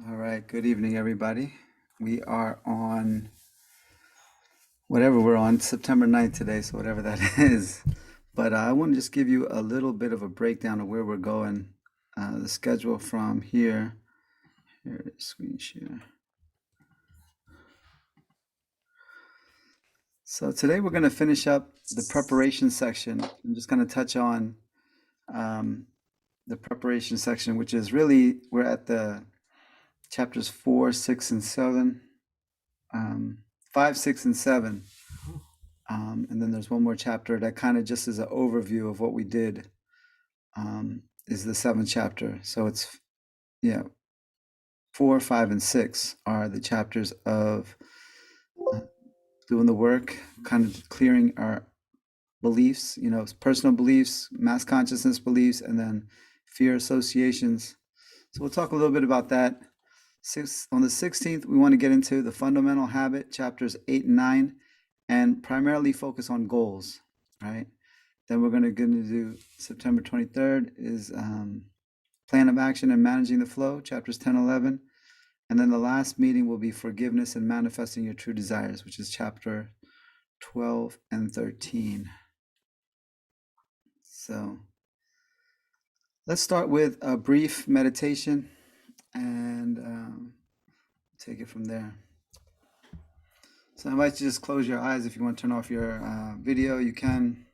All right, good evening, everybody. We are on whatever we're on, September 9th today, so whatever that is. But I want to just give you a little bit of a breakdown of where we're going. The schedule from here. Here it is, screen share. So today we're going to finish up the preparation section. I'm just going to touch on um, the preparation section, which is really, we're at the chapters 4, 6, and 7. 5, 6, and 7. And then there's one more chapter that kind of just is an overview of what we did, is the seventh chapter. So it's, yeah, 4, 5, and 6 are the chapters of doing the work, kind of clearing our beliefs, personal beliefs, mass consciousness beliefs, and then fear associations. So we'll talk a little bit about that. On the 16th, we want to get into the fundamental habit, chapters 8 and 9, and primarily focus on goals, right? Then we're going to do September 23rd is plan of action and managing the flow, chapters 10, 11. And then the last meeting will be forgiveness and manifesting your true desires, which is chapter 12 and 13. So let's start with a brief meditation and take it from there. So I invite you to just close your eyes. If you want to turn off your video, you can.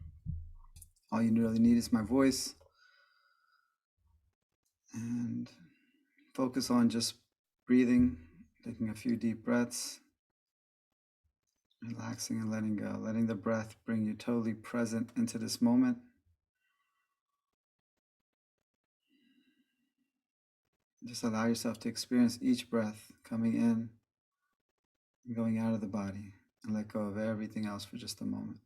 All you really need is my voice. And focus on just breathing, taking a few deep breaths, relaxing and letting go, letting the breath bring you totally present into this moment. Just allow yourself to experience each breath coming in and going out of the body, and let go of everything else for just a moment.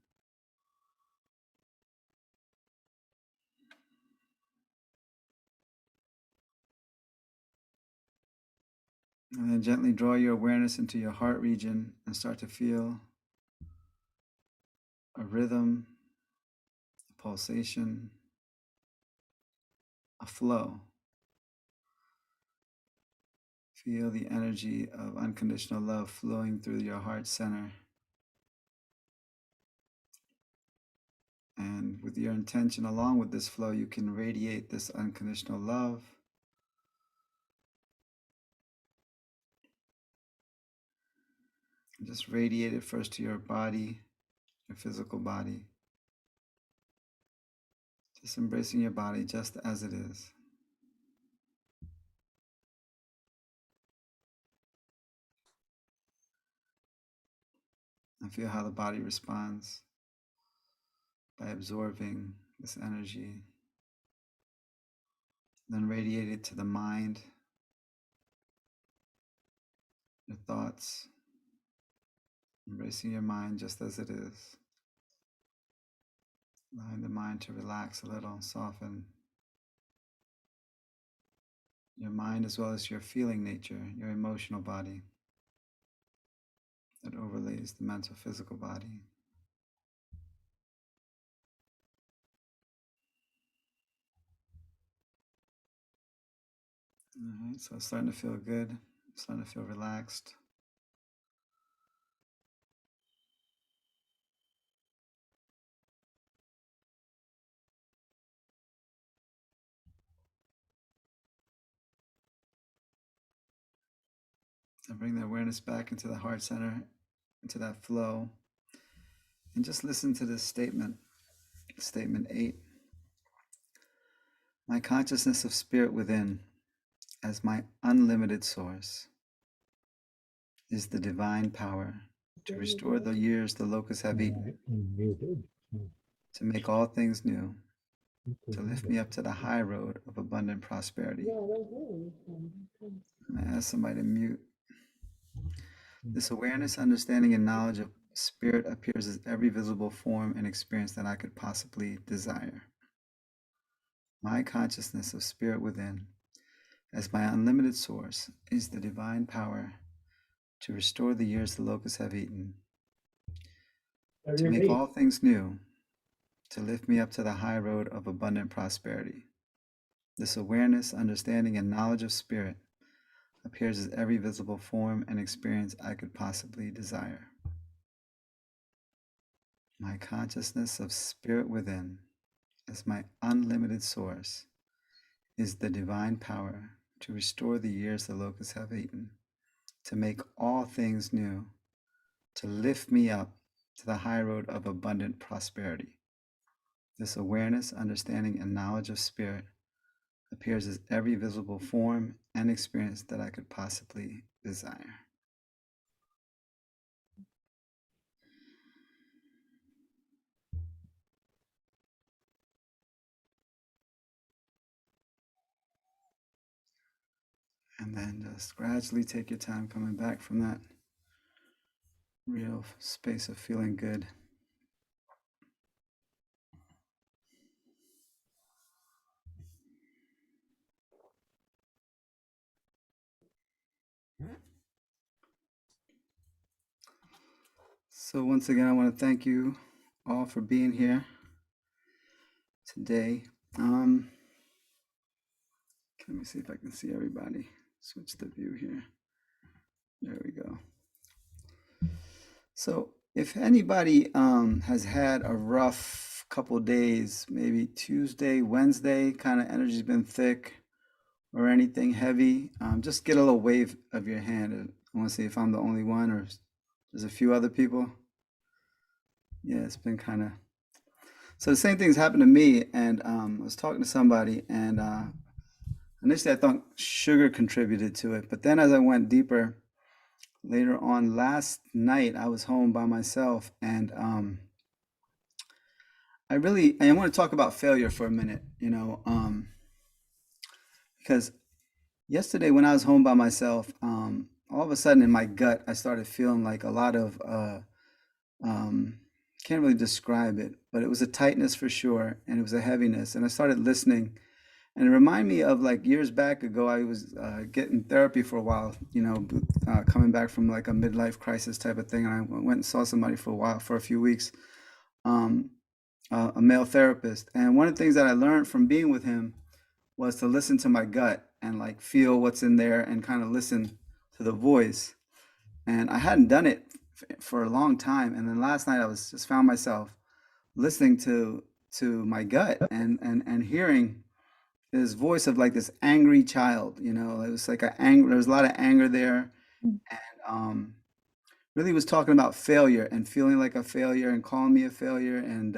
And then gently draw your awareness into your heart region and start to feel a rhythm, a pulsation, a flow. Feel the energy of unconditional love flowing through your heart center. And with your intention, along with this flow, you can radiate this unconditional love. Just radiate it first to your body, your physical body. Just embracing your body just as it is. And feel how the body responds by absorbing this energy. Then radiate it to the mind, your thoughts, embracing your mind just as it is. Allowing the mind to relax a little, soften. Your mind as well as your feeling nature, your emotional body that overlays the mental physical body. All right, so it's starting to feel good, starting to feel relaxed. And bring the awareness back into the heart center, into that flow. And just listen to this statement, statement 8. My consciousness of spirit within, as my unlimited source, is the divine power to restore the years the locusts have eaten, to make all things new, to lift me up to the high road of abundant prosperity. I ask somebody to mute. This awareness, understanding, and knowledge of spirit appears as every visible form and experience that I could possibly desire. My consciousness of spirit within, as my unlimited source, is the divine power to restore the years the locusts have eaten, to make all things new, to lift me up to the high road of abundant prosperity. This awareness, understanding, and knowledge of spirit appears as every visible form and experience I could possibly desire. My consciousness of spirit within, as my unlimited source, is the divine power to restore the years the locusts have eaten, to make all things new, to lift me up to the high road of abundant prosperity. This awareness, understanding, and knowledge of spirit appears as every visible form and experience that I could possibly desire. And then just gradually take your time coming back from that real space of feeling good. So once again, I want to thank you all for being here today. Let me see if I can see everybody. Switch the view here. There we go. So if anybody has had a rough couple days, maybe Tuesday, Wednesday, kind of energy's been thick or anything heavy, just get a little wave of your hand. I want to see if I'm the only one or there's a few other people. Yeah, it's been kind of. So the same thing's happened to me, and I was talking to somebody, and initially I thought sugar contributed to it, but then as I went deeper, later on last night, I was home by myself, and I want to talk about failure for a minute, because yesterday when I was home by myself, all of a sudden in my gut, I started feeling like a lot of, um, can't really describe it, but it was a tightness for sure, and it was a heaviness, and I started listening. And it reminded me of like years back ago, I was getting therapy for a while, coming back from like a midlife crisis type of thing. And I went and saw somebody for a while, for a few weeks, um, a male therapist. And one of the things that I learned from being with him was to listen to my gut and like feel what's in there and kind of listen to the voice. And I hadn't done it for a long time. And then last night I was just found myself listening to my gut and hearing this voice of like this angry child, it was like there was a lot of anger there, and really was talking about failure and feeling like a failure and calling me a failure, and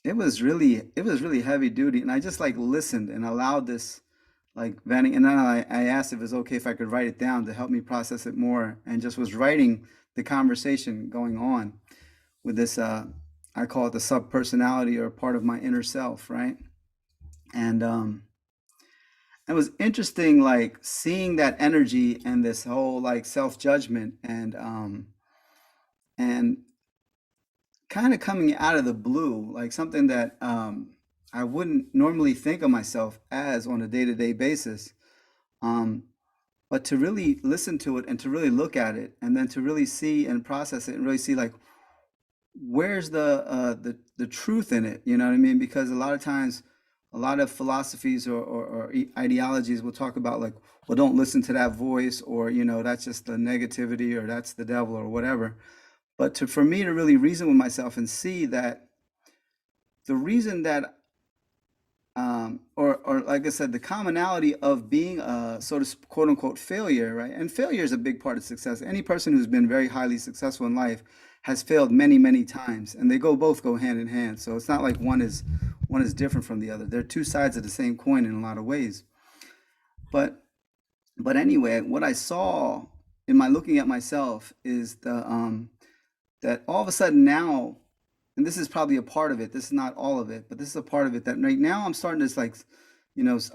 it was really heavy duty, and I just like listened and allowed this like venting, and then I asked if it was okay if I could write it down to help me process it more, and just was writing the conversation going on with this I call it the sub personality or part of my inner self, right? And it was interesting like seeing that energy and this whole like self-judgment and kind of coming out of the blue, like something that I wouldn't normally think of myself as on a day-to-day basis. um but to really listen to it and to really look at it and then to really see and process it and really see like where's the truth in it, you know what I mean? Because a lot of times a lot of philosophies or ideologies will talk about like, well, don't listen to that voice, or that's just the negativity, or that's the devil, or whatever. But for me to really reason with myself and see that the reason that or like I said, the commonality of being a sort of quote unquote failure, right? And failure is a big part of success. Any person who's been very highly successful in life has failed many, many times, and they both go hand in hand. So it's not like one is different from the other. They're two sides of the same coin in a lot of ways. But but anyway, what I saw in my looking at myself is that all of a sudden now, and this is probably a part of it, this is not all of it, but this is a part of it, that right now I'm starting to like,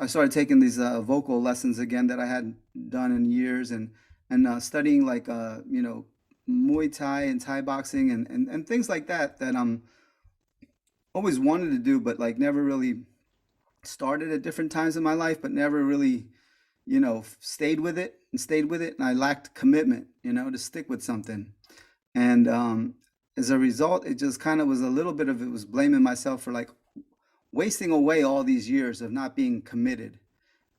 I started taking these vocal lessons again that I hadn't done in years, and studying like Muay Thai and Thai boxing and things like that I'm always wanted to do, but like never really started at different times in my life, but never really stayed with it and stayed with it, and I lacked commitment, to stick with something. And as a result, it just kind of was a little bit of, it was blaming myself for like wasting away all these years of not being committed.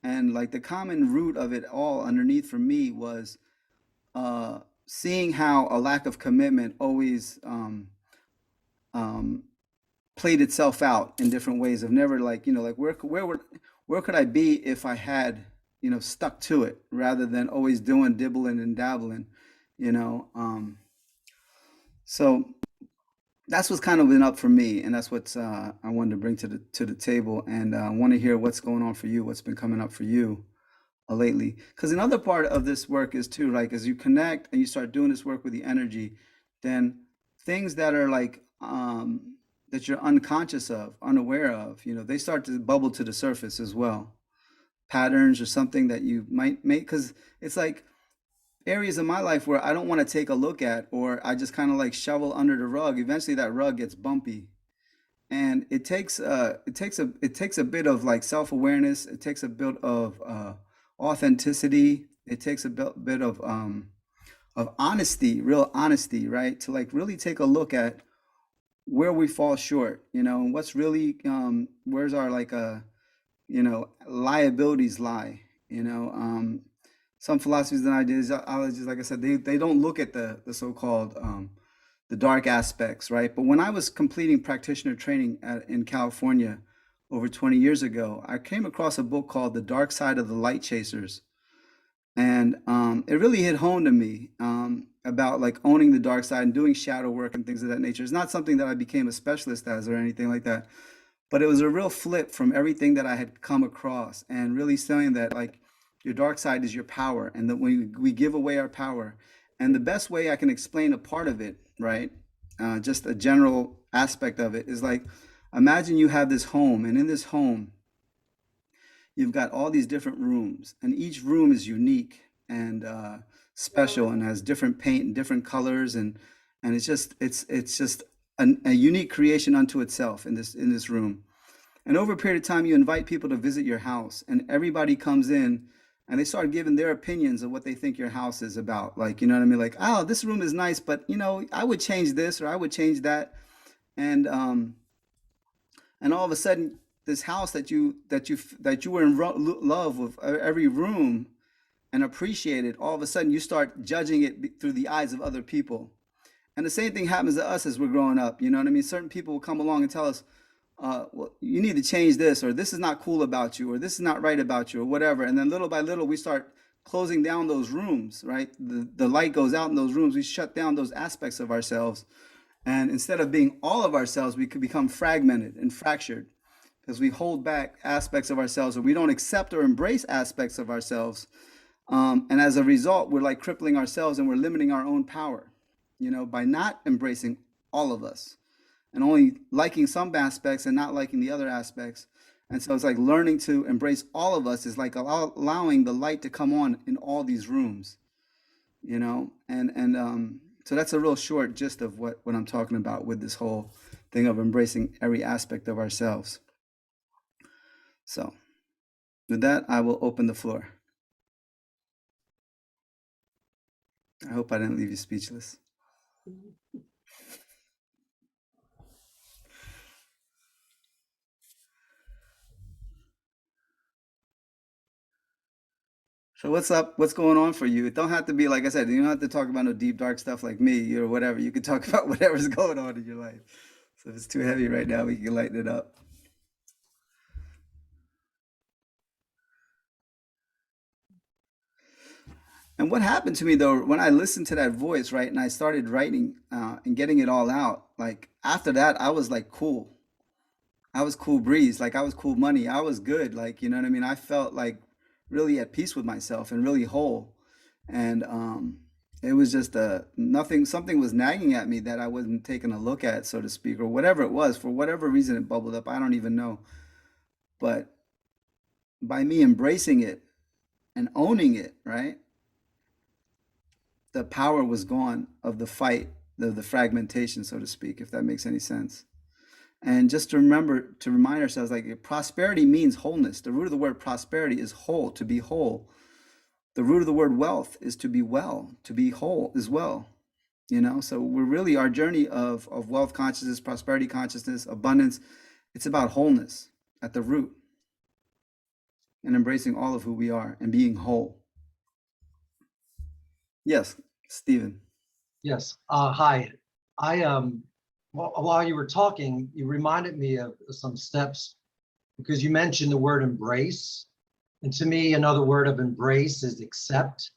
And like the common root of it all underneath for me was seeing how a lack of commitment always um, played itself out in different ways of never like, like where could I be if I had, stuck to it rather than always doing dibbling and dabbling, you know. So that's what's kind of been up for me, and that's what I wanted to bring to the table, and I want to hear what's going on for you, what's been coming up for you lately. Because another part of this work is too, like, as you connect and you start doing this work with the energy, then things that are like that you're unconscious of, unaware of, they start to bubble to the surface as well. Patterns or something that you might make, because it's like areas of my life where I don't want to take a look at, or I just kind of like shovel under the rug. Eventually, that rug gets bumpy, and it takes a bit of like self-awareness. It takes a bit of authenticity. It takes a bit of honesty, real honesty, right? To like really take a look at where we fall short, and what's really where's our like liabilities lie, some philosophies and ideologies, like I said, they don't look at the so-called the dark aspects, right? But when I was completing practitioner training in California over 20 years ago, I came across a book called The Dark Side of the Light Chasers. And it really hit home to me about like owning the dark side and doing shadow work and things of that nature. It's not something that I became a specialist as or anything like that, but it was a real flip from everything that I had come across, and really saying that like your dark side is your power, and that we give away our power. And the best way I can explain a part of it, right? Just a general aspect of it is like, imagine you have this home, and in this home, you've got all these different rooms, and each room is unique and special, and has different paint and different colors, and it's just a unique creation unto itself in this room. And over a period of time, you invite people to visit your house, and everybody comes in and they start giving their opinions of what they think your house is about. Like, you know what I mean? Like, oh, this room is nice, but I would change this or I would change that. And and all of a sudden, this house that you were in love with every room and appreciated, all of a sudden you start judging it through the eyes of other people. And the same thing happens to us as we're growing up. You know what I mean? Certain people will come along and tell us, well, you need to change this, or this is not cool about you, or this is not right about you, or whatever. And then little by little, we start closing down those rooms, right? The light goes out in those rooms. We shut down those aspects of ourselves. And instead of being all of ourselves, we could become fragmented and fractured because we hold back aspects of ourselves, or we don't accept or embrace aspects of ourselves. And as a result, we're like crippling ourselves, and we're limiting our own power, by not embracing all of us and only liking some aspects and not liking the other aspects. And so it's like learning to embrace all of us is like allowing the light to come on in all these rooms, and so that's a real short gist of what I'm talking about with this whole thing of embracing every aspect of ourselves. So with that, I will open the floor. I hope I didn't leave you speechless. So what's up? What's going on for you? It don't have to be like I said. You don't have to talk about no deep dark stuff like me or whatever. You can talk about whatever's going on in your life. So if it's too heavy right now, we can lighten it up. And what happened to me though, when I listened to that voice, right, and I started writing and getting it all out, like after that, I was like cool. I was cool breeze, like I was cool money. I was good, like, you know what I mean? I felt like really at peace with myself and really whole. And it was just nothing, something was nagging at me that I wasn't taking a look at, so to speak, or whatever it was. For whatever reason it bubbled up, I don't even know. But by me embracing it and owning it, right, the power was gone of the fight, the fragmentation, so to speak, if that makes any sense. And just to remember, to remind ourselves, like prosperity means wholeness. The root of the word prosperity is whole, to be whole. The root of the word wealth is to be well, to be whole as well. So we're really, our journey of wealth consciousness, prosperity consciousness, abundance, it's about wholeness at the root. and embracing all of who we are and being whole. Yes, Stephen. Yes. Hi. I while you were talking, you reminded me of some steps because you mentioned the word embrace. And to me, another word of embrace is accept.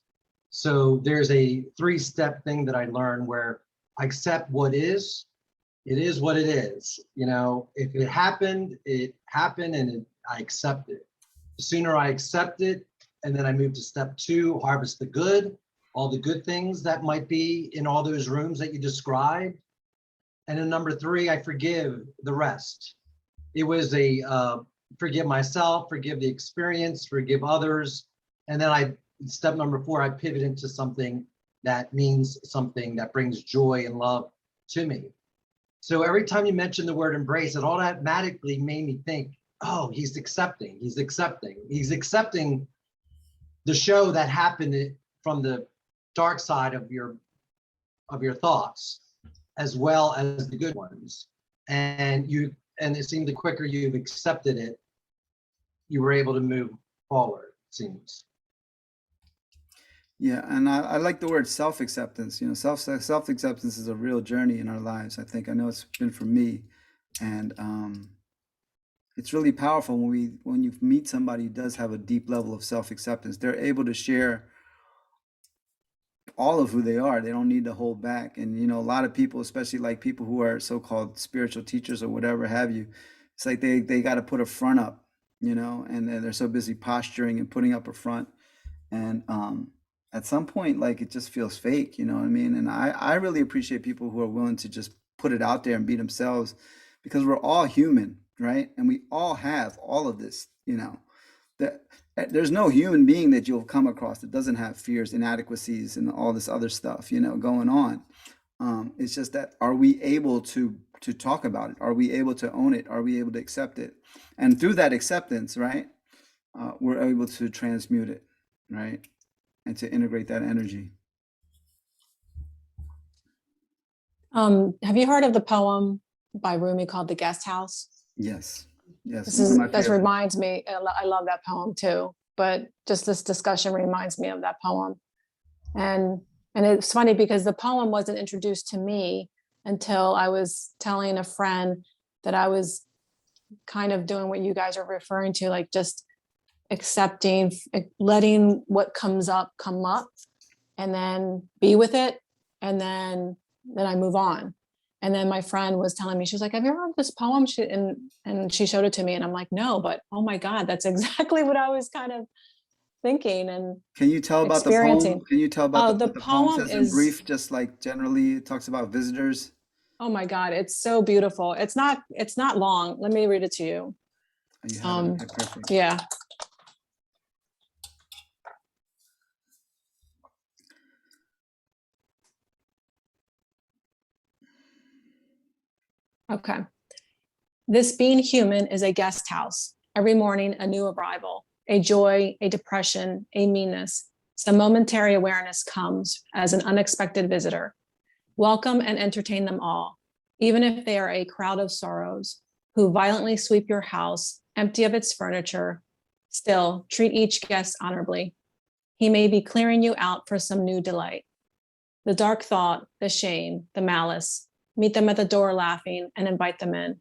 So there's a 3-step thing that I learned where I accept what is. It is what it is. You know, if it happened, and I accept it. The sooner I accept it, and then I move to step 2, harvest the good, all the good things that might be in all those rooms that you described. And then number 3, I forgive the rest. It was a forgive myself, forgive the experience, forgive others. And then step number 4, I pivot into something that means something that brings joy and love to me. So every time you mention the word embrace, it automatically made me think, oh, he's accepting the show that happened from the dark side of your thoughts, as well as the good ones. And it seemed the quicker you've accepted it, you were able to move forward, it seems. Yeah, and I like the word self-acceptance. You know, self-acceptance is a real journey in our lives. I know it's been for me, and it's really powerful when you meet somebody who does have a deep level of self-acceptance. They're able to share all of who they are. They don't need to hold back. And you know, a lot of people, especially like people who are so-called spiritual teachers or whatever have you, it's like they got to put a front up, you know, and they're so busy posturing and putting up a front. And at some point, like it just feels fake, you know what I mean? And I really appreciate people who are willing to just put it out there and be themselves, because we're all human, right? And we all have all of this, you know. That there's no human being that you'll come across that doesn't have fears, inadequacies, and all this other stuff, you know, going on. It's just that, are we able to talk about it? Are we able to own it? Are we able to accept it? And through that acceptance, right, we're able to transmute it, right, and to integrate that energy. Have you heard of the poem by Rumi called "The Guest House"? Yes, yes, This reminds me. I love that poem too. But just this discussion reminds me of that poem, and it's funny because the poem wasn't introduced to me until I was telling a friend that I was kind of doing what you guys are referring to, like just accepting, letting what comes up come up, and then be with it, and then I move on. And then my friend was telling me, she was like, "Have you ever heard this poem?" And she showed it to me, and I'm like, "No, but oh my God, that's exactly what I was kind of thinking and Can you tell about the poem? experiencing." Can you tell about Oh, what the the poem poem says in is, brief? Just like generally, it talks about visitors. oh my God, it's so beautiful. It's not long. Let me read it to you. Oh, you have it. Okay, perfect. Yeah. Okay. This being human is a guest house. Every morning, a new arrival, a joy, a depression, a meanness. Some momentary awareness comes as an unexpected visitor. Welcome and entertain them all, even if they are a crowd of sorrows who violently sweep your house, empty of its furniture. Still, treat each guest honorably. He may be clearing you out for some new delight. The dark thought, the shame, the malice, meet them at the door laughing and invite them in.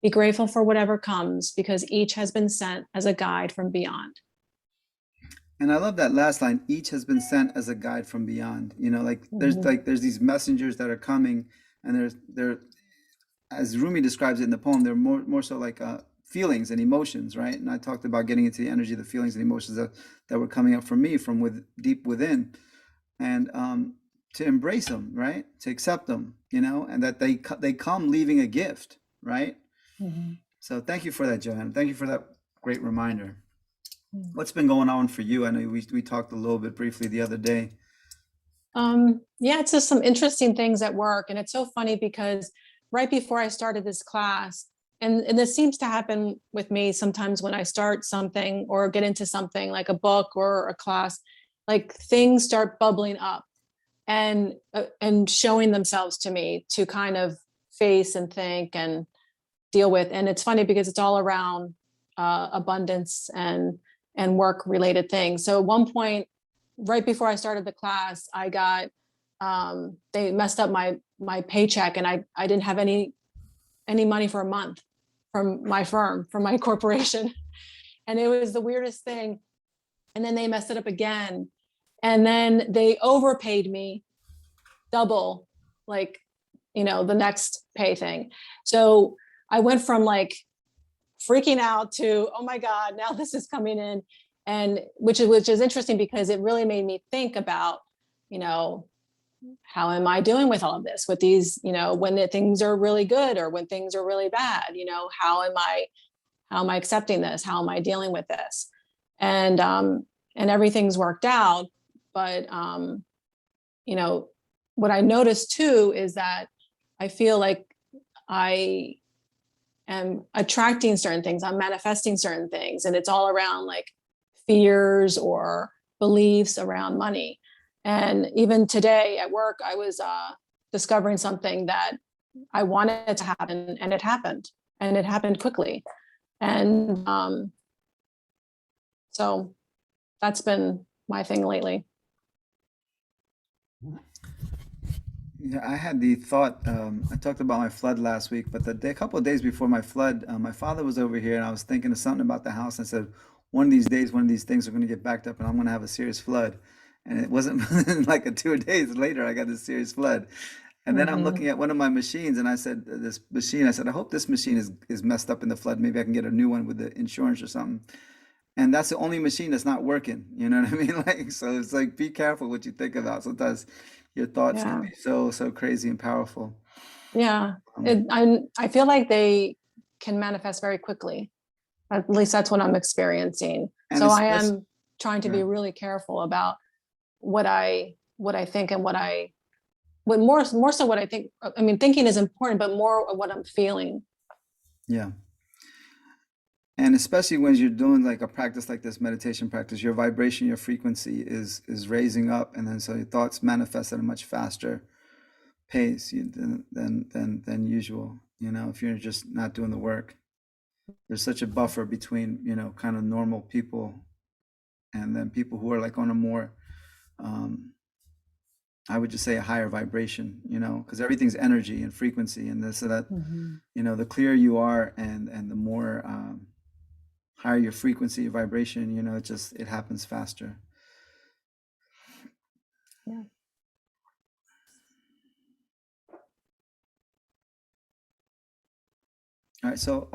Be grateful for whatever comes because each has been sent as a guide from beyond. And I love that last line, each has been sent as a guide from beyond. You know, like there's these messengers that are coming, and they're as Rumi describes it in the poem, they're more so like feelings and emotions, right? And I talked about getting into the energy of the feelings and emotions that were coming up from me from deep within, and to embrace them, right? To accept them, you know, and that they come leaving a gift, right? Mm-hmm. So thank you for that, Joanna. Thank you for that great reminder. What's been going on for you? I know we talked a little bit briefly the other day. Yeah, it's just some interesting things at work. And it's so funny because right before I started this class, and this seems to happen with me sometimes when I start something or get into something like a book or a class, like things start bubbling up and showing themselves to me to kind of face and think and deal with. And it's funny because it's all around abundance and and work related things. So at one point, right before I started the class, I got, they messed up my paycheck, and I didn't have any money for a month from my firm, from my corporation. And it was the weirdest thing. And then they messed it up again. And then they overpaid me double, like, the next pay thing. So I went from like freaking out to, oh my God, now this is coming in. And which is interesting, because it really made me think about, how am I doing with all of this, with these, when things are really good or when things are really bad, how am I accepting this? How am I dealing with this? And everything's worked out. But, what I noticed too is that I feel like I am attracting certain things. I'm manifesting certain things, and it's all around like fears or beliefs around money. And even today at work, I was discovering something that I wanted to happen, and it happened quickly. And so that's been my thing lately. Yeah, I had the thought. I talked about my flood last week, but a couple of days before my flood, my father was over here, and I was thinking of something about the house. I said, one of these days, one of these things are going to get backed up, and I'm going to have a serious flood. And it wasn't like 2 days later, I got this serious flood. And then I'm looking Mhm. at one of my machines, and I said, this machine, I said, I hope this machine is messed up in the flood. Maybe I can get a new one with the insurance or something. And that's the only machine that's not working. You know what I mean? Like, so it's like, be careful what you think about. Sometimes your thoughts can Yeah. be so crazy and powerful. Yeah. Um, I feel like they can manifest very quickly. At least that's what I'm experiencing. and So I especially, am trying to yeah, be really careful about what I think, and what more so what I think. I mean, thinking is important, but more of what I'm feeling. yeah. And especially when you're doing like a practice like this, meditation practice, your vibration, your frequency is raising up, and then so your thoughts manifest at a much faster pace than usual. If you're just not doing the work, there's such a buffer between kind of normal people and then people who are like on a more um, I would just say a higher vibration, because everything's energy and frequency, and this so that Mhm. the clearer you are, and the more higher your frequency, your vibration, it happens faster. Yeah. All right, so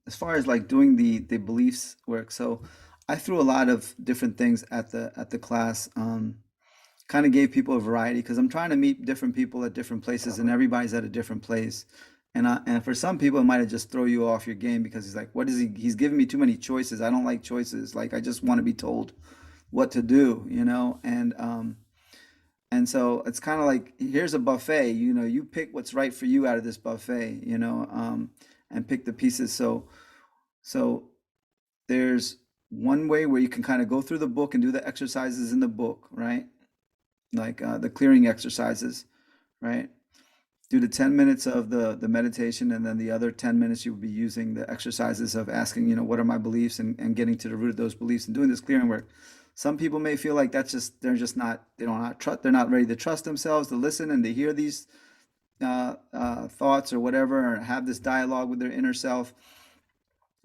as far as like doing the beliefs work, so I threw a lot of different things at the class. Kind of gave people a variety because I'm trying to meet different people at different places, and everybody's at a different place. And for some people, it might have just throw you off your game because he's like, what is he? He's giving me too many choices. I don't like choices. Like I just want to be told what to do. And so it's kind of like, here's a buffet, you pick what's right for you out of this buffet, and pick the pieces. So there's one way where you can kind of go through the book and do the exercises in the book, right? Like the clearing exercises, right? Do the 10 minutes of the meditation, and then the other 10 minutes you will be using the exercises of asking, what are my beliefs, and getting to the root of those beliefs and doing this clearing work. Some people may feel like they're just not, they don't not trust, they're not ready to trust themselves to listen and to hear these thoughts or whatever, or have this dialogue with their inner self.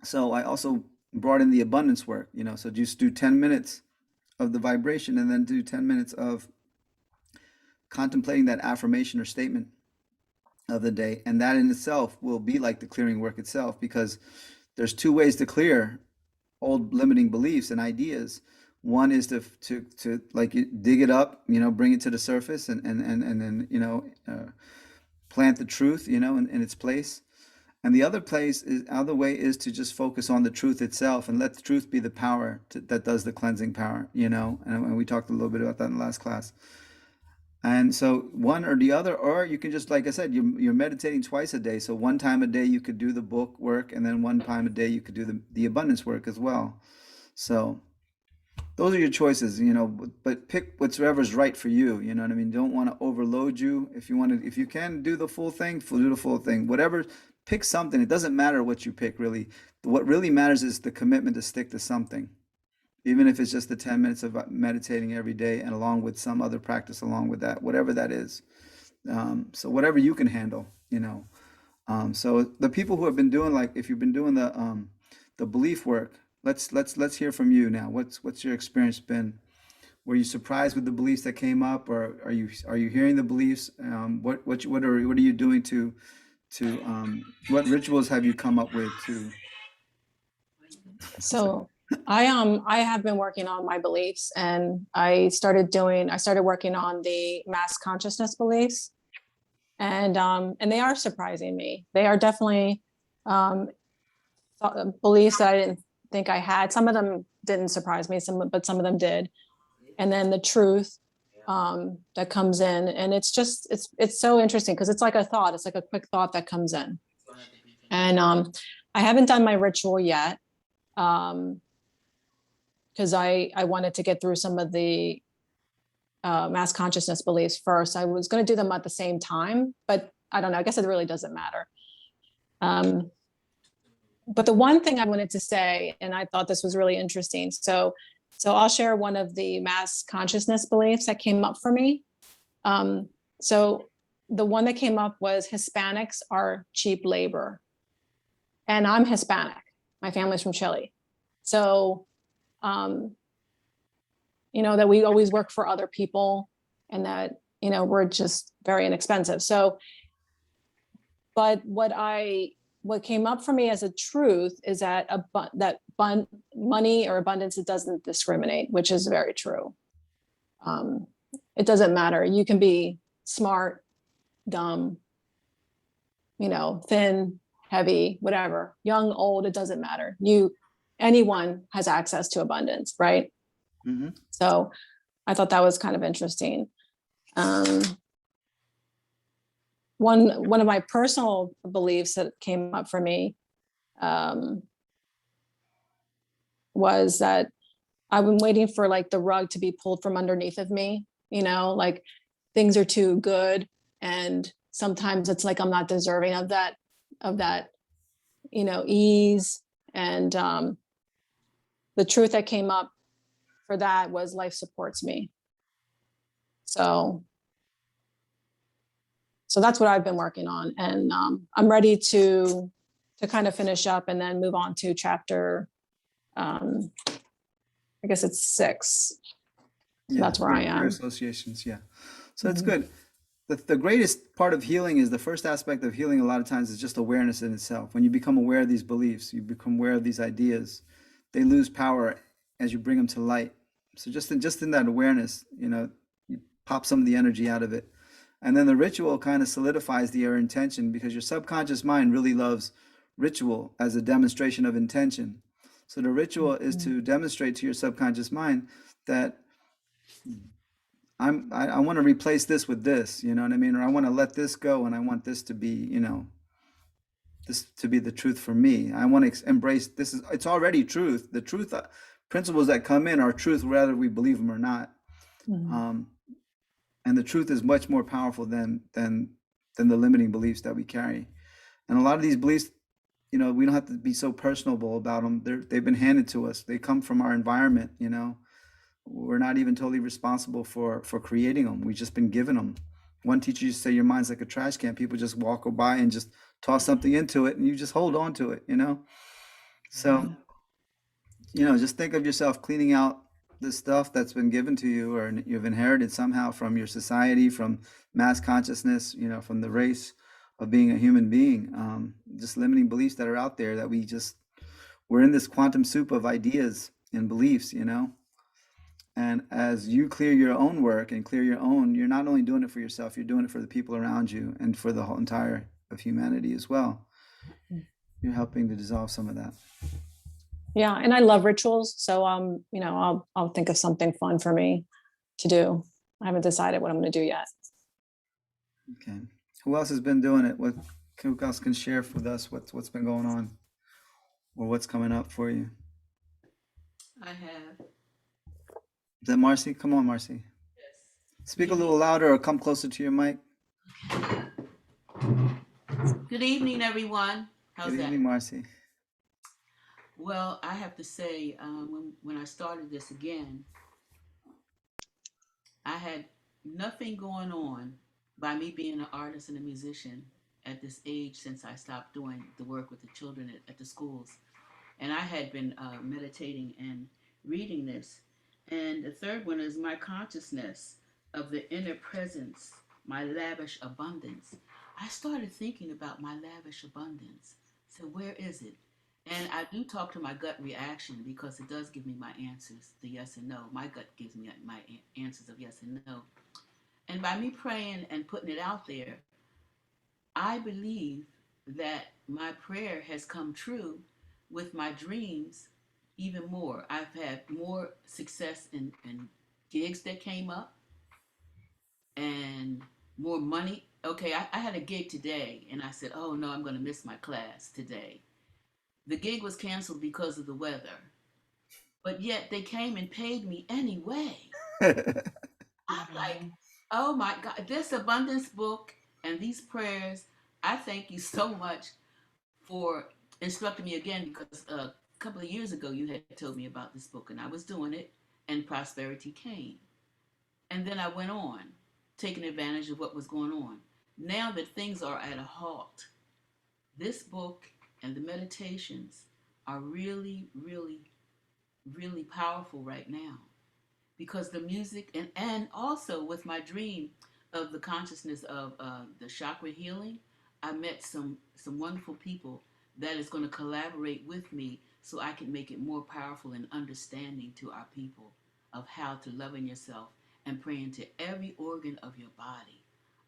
So I also brought in the abundance work, so just do 10 minutes of the vibration, and then do 10 minutes of contemplating that affirmation or statement of the day. And that in itself will be like the clearing work itself, because there's two ways to clear old limiting beliefs and ideas. One is to like dig it up, bring it to the surface, and then plant the truth, in its place. And the other way is to just focus on the truth itself and let the truth be the power that does the cleansing power, and we talked a little bit about that in the last class. And so one or the other, or you can just, like I said, you're meditating twice a day. So one time a day you could do the book work, and then one time a day you could do the abundance work as well. So those are your choices, but pick whatever's right for you. You know what I mean? Don't want to overload you. If you can do the full thing, do the full thing. Whatever, pick something. It doesn't matter what you pick really. What really matters is the commitment to stick to something. even if it's just the 10 minutes of meditating every day and along with some other practice along with that, whatever that is. So whatever you can handle, you know. So the people who have been doing, like, if you've been doing the belief work, let's hear from you now. What's your experience been? Were you surprised with the beliefs that came up, or are you hearing the beliefs? What are you doing what rituals have you come up with to? So I have been working on my beliefs, and I started working on the mass consciousness beliefs, and they are surprising me. They are definitely um beliefs that I didn't think I had. Some of them didn't surprise me, but some of them did. And then the truth that comes in, and it's so interesting because it's like a thought. It's like a quick thought that comes in, and I haven't done my ritual yet because I wanted to get through some of the mass consciousness beliefs first. I was going to do them at the same time, but I don't know. I guess it really doesn't matter. But the one thing I wanted to say, and I thought this was really interesting. So I'll share one of the mass consciousness beliefs that came up for me. So the one that came up was Hispanics are cheap labor. And I'm Hispanic. My family's from Chile. So, that we always work for other people and that, we're just very inexpensive. So, but what came up for me as a truth is that money or abundance, it doesn't discriminate, which is very true. It doesn't matter. You can be smart, dumb, thin, heavy, whatever, young, old, it doesn't matter. Anyone has access to abundance, right? Mm-hmm. So I thought that was kind of interesting. One of my personal beliefs that came up for me was that I've been waiting for like the rug to be pulled from underneath of me, like things are too good. And sometimes it's like I'm not deserving of that, ease. And the truth that came up for that was life supports me. So that's what I've been working on. And I'm ready to kind of finish up and then move on to chapter, I guess it's 6. Yeah, That's where I am. Associations, yeah. So that's good. The greatest part of healing is the first aspect of healing. A lot of times is just awareness in itself. When you become aware of these beliefs, you become aware of these ideas, they lose power as you bring them to light. So just in that awareness, you pop some of the energy out of it. And then the ritual kind of solidifies your intention, because your subconscious mind really loves ritual as a demonstration of intention. So the ritual is to demonstrate to your subconscious mind that I want to replace this with this, you know what I mean? Or I want to let this go and I want this to be, this to be the truth for me. I want to embrace this. It's already truth. The truth principles that come in are truth, whether we believe them or not. Mm-hmm. And the truth is much more powerful than the limiting beliefs that we carry. And a lot of these beliefs, we don't have to be so personable about them. They've been handed to us. They come from our environment. We're not even totally responsible for creating them. We've just been given them. One teacher used to say your mind's like a trash can. People just walk by and just toss something into it and you just hold on to it, So, just think of yourself cleaning out the stuff that's been given to you or you've inherited somehow from your society, from mass consciousness, from the race of being a human being. Just limiting beliefs that are out there that we're in this quantum soup of ideas and beliefs, And as you clear your own work and clear your own, you're not only doing it for yourself, you're doing it for the people around you and for the whole entire of humanity as well. You're helping to dissolve some of that. Yeah, and I love rituals, so I'll think of something fun for me to do. I haven't decided what I'm going to do yet. Okay. Who else has been doing it? Who else can share with us what's been going on or what's coming up for you? I have. Is that Marcy? Come on, Marcy. Yes. Speak a little louder or come closer to your mic. Good evening, everyone. How's Good that? evening, Marcy. Well, I have to say, when I started this again, I had nothing going on by me being an artist and a musician at this age since I stopped doing the work with the children at the schools. And I had been meditating and reading this. And the third one is my consciousness of the inner presence, my lavish abundance. I started thinking about my lavish abundance. So where is it? And I do talk to my gut reaction because it does give me my answers, the yes and no. My gut gives me my answers of yes and no. And by me praying and putting it out there, I believe that my prayer has come true with my dreams even more. I've had more success in gigs that came up and more money. Okay, I had a gig today and I said, oh no, I'm going to miss my class today. The gig was canceled because of the weather, but yet they came and paid me anyway. I'm like, oh my God, this abundance book and these prayers, I thank you so much for instructing me again because a couple of years ago you had told me about this book and I was doing it and prosperity came. And then I went on, taking advantage of what was going on. Now that things are at a halt, this book and the meditations are really, really, really powerful right now because the music and also with my dream of the consciousness of the chakra healing, I met some wonderful people that is going to collaborate with me so I can make it more powerful and understanding to our people of how to love in yourself and pray into every organ of your body.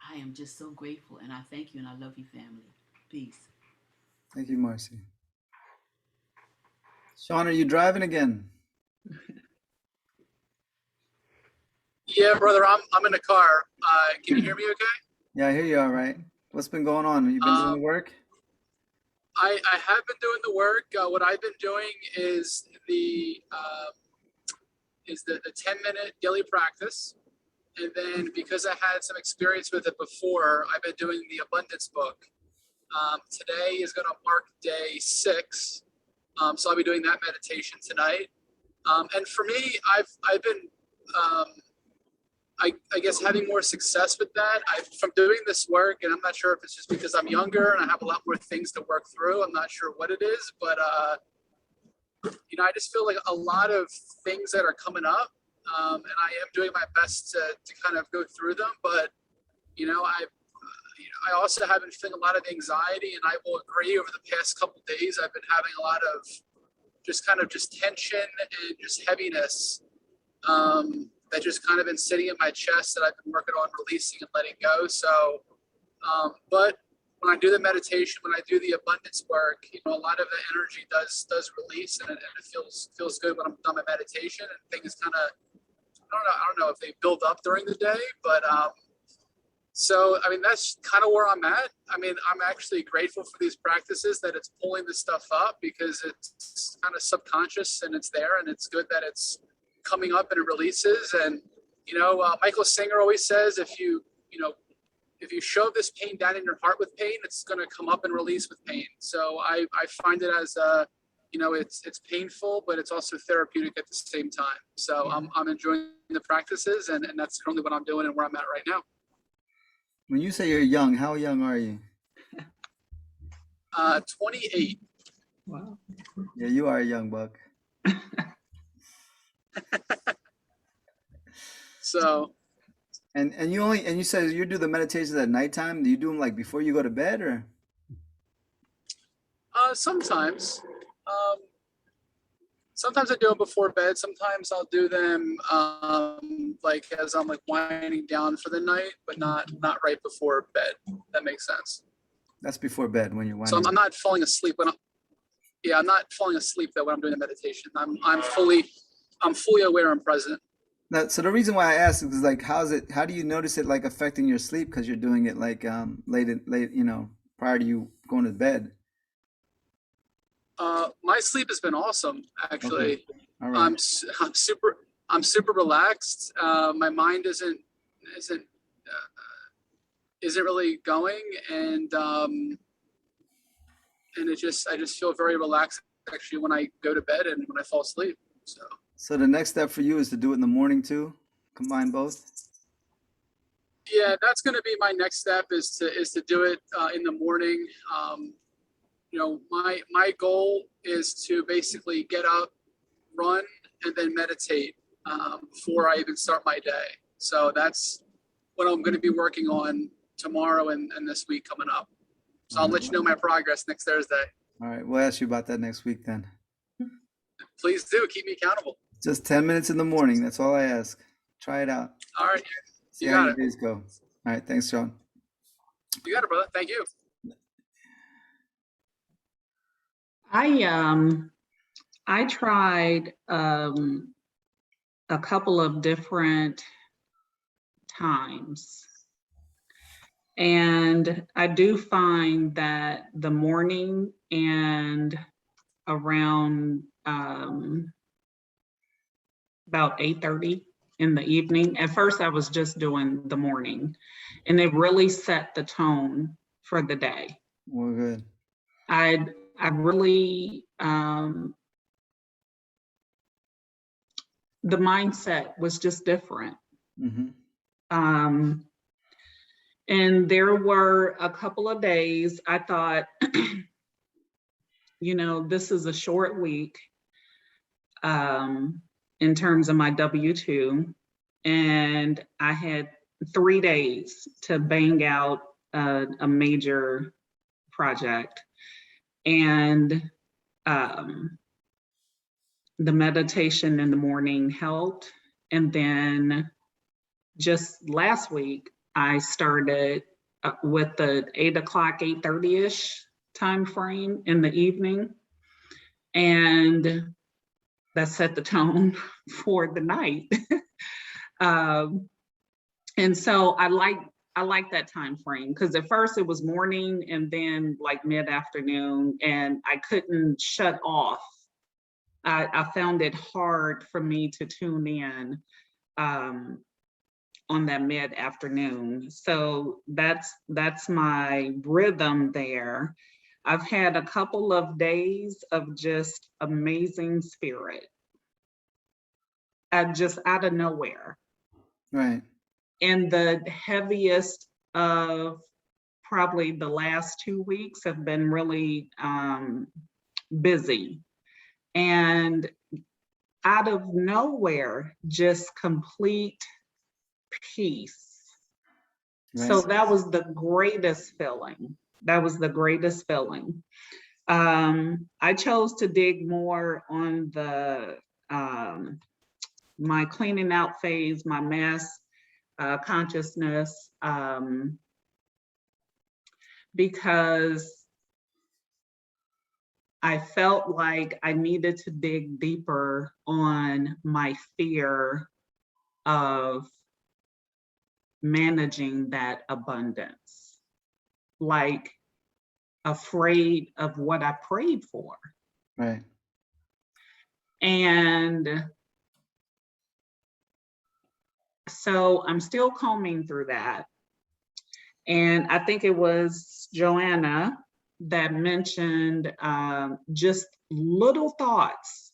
I am just so grateful and I thank you and I love you, family. Peace. Thank you, Marcy. Sean, are you driving again? Yeah, brother, I'm in the car. Can you hear me okay? Yeah, I hear you all right. What's been going on? You been doing the work? I have been doing the work. What I've been doing is the 10-minute daily practice. And then because I had some experience with it before, I've been doing the abundance book. Today is going to mark day 6. So I'll be doing that meditation tonight. And for me, I've been I guess having more success with that. From doing this work, and I'm not sure if it's just because I'm younger and I have a lot more things to work through. I'm not sure what it is, but I just feel like a lot of things that are coming up, and I am doing my best to kind of go through them. But I also have been feeling a lot of anxiety, and I will agree. Over the past couple of days, I've been having a lot of just tension and just heaviness. That just kind of been sitting in my chest that I've been working on releasing and letting go. So, but when I do the meditation, when I do the abundance work, a lot of the energy does release, and it feels good when I'm done my meditation, and things kind of, I don't know if they build up during the day, but so I mean that's kind of where I'm at. I mean, I'm actually grateful for these practices that it's pulling this stuff up because it's kind of subconscious and it's there, and it's good that it's coming up and it releases. And Michael Singer always says if you shove this pain down in your heart with pain, it's going to come up and release with pain. So I find it as it's painful, but it's also therapeutic at the same time. So I'm enjoying the practices, and that's currently what I'm doing and where I'm at right now. When you say you're young, how young are you? 28. Wow. Yeah, you are a young buck. So, and you said you do the meditations at nighttime. Do you do them like before you go to bed, or? Sometimes I do them before bed. Sometimes I'll do them like as I'm like winding down for the night, but not right before bed. That makes sense. That's before bed when you're So winding. I'm not falling asleep I'm not falling asleep though when I'm doing the meditation. I'm fully aware and present. So the reason why I asked is like, how do you notice it like affecting your sleep? Because you're doing it like late, prior to you going to bed. My sleep has been awesome, actually. Okay. All right. I'm super relaxed. My mind isn't really going, and I just feel very relaxed actually when I go to bed and when I fall asleep. So So the next step for you is to do it in the morning too? Combine both? yeah, that's going to be my next step is to do it in the morning. My goal is to basically get up, run, and then meditate before I even start my day. So that's what I'm going to be working on tomorrow and this week coming up. So I'll let you know my progress next Thursday. All right, we'll ask you about that next week then. Please do keep me accountable. Just 10 minutes in the morning. That's all I ask. Try it out. All right, See You how got your it. days go. All right, thanks, John. you got it, brother. Thank you. I tried a couple of different times. And I do find that the morning and around about 8:30 in the evening. At first I was just doing the morning, and it really set the tone for the day. Well, good. I really, the mindset was just different. Mm-hmm. And there were a couple of days I thought, this is a short week in terms of my W-2. And I had 3 days to bang out a major project. And the meditation in the morning helped. And then just last week, I started with the 8 o'clock, 8:30-ish time frame in the evening. And that set the tone for the night. And so I like that time frame, because at first it was morning and then like mid-afternoon, and I couldn't shut off. I found it hard for me to tune in on that mid-afternoon. So that's my rhythm there. I've had a couple of days of just amazing spirit, just out of nowhere. Right. And the heaviest of probably the last 2 weeks have been really busy. And out of nowhere, just complete peace. Right. So that was the greatest feeling. I chose to dig more on the my cleaning out phase, my mass consciousness, because I felt like I needed to dig deeper on my fear of managing that abundance, like afraid of what I prayed for. Right. And so I'm still combing through that. And I think it was Joanna that mentioned just little thoughts.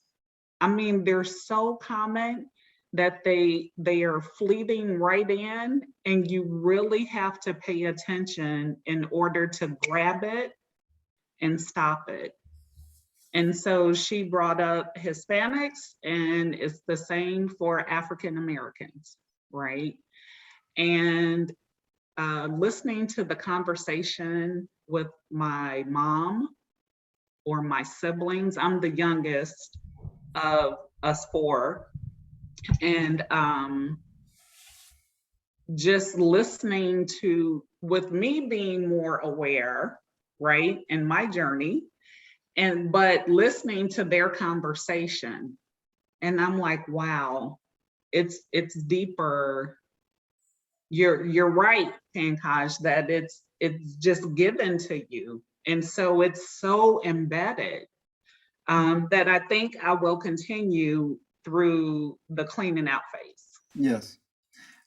I mean, they're so common that they are fleeting right in, and you really have to pay attention in order to grab it and stop it. And so she brought up Hispanics, and it's the same for African Americans, right? And listening to the conversation with my mom or my siblings, I'm the youngest of us 4. And just listening to, with me being more aware, right, in my journey, but listening to their conversation, and I'm like, wow, it's deeper. You're right, Pankaj, that it's just given to you, and so it's so embedded that I think I will continue through the cleaning out phase. Yes.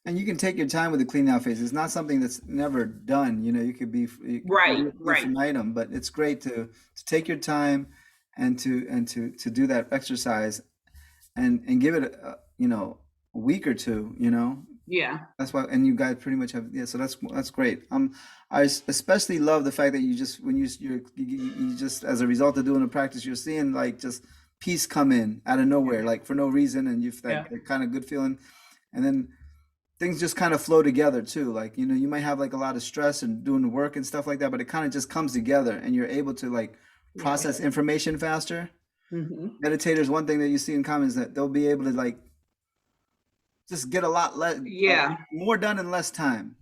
And you can take your time with the clean out phase. It's not something that's never done. You could be Right. an item, but it's great to take your time and to do that exercise and give it a week or two, Yeah. that's why. And you guys pretty much have, yeah, so that's great. Especially love the fact that you just, when you just, as a result of doing the practice, you're seeing like just peace come in out of nowhere, like for no reason, and you've that kind of good feeling, and then things just kind of flow together too. Like, you might have like a lot of stress and doing the work and stuff like that, but it kind of just comes together and you're able to like process information faster. Mm-hmm. Meditators, one thing that you see in common is that they'll be able to like just get a lot less, Yeah. more done in less time.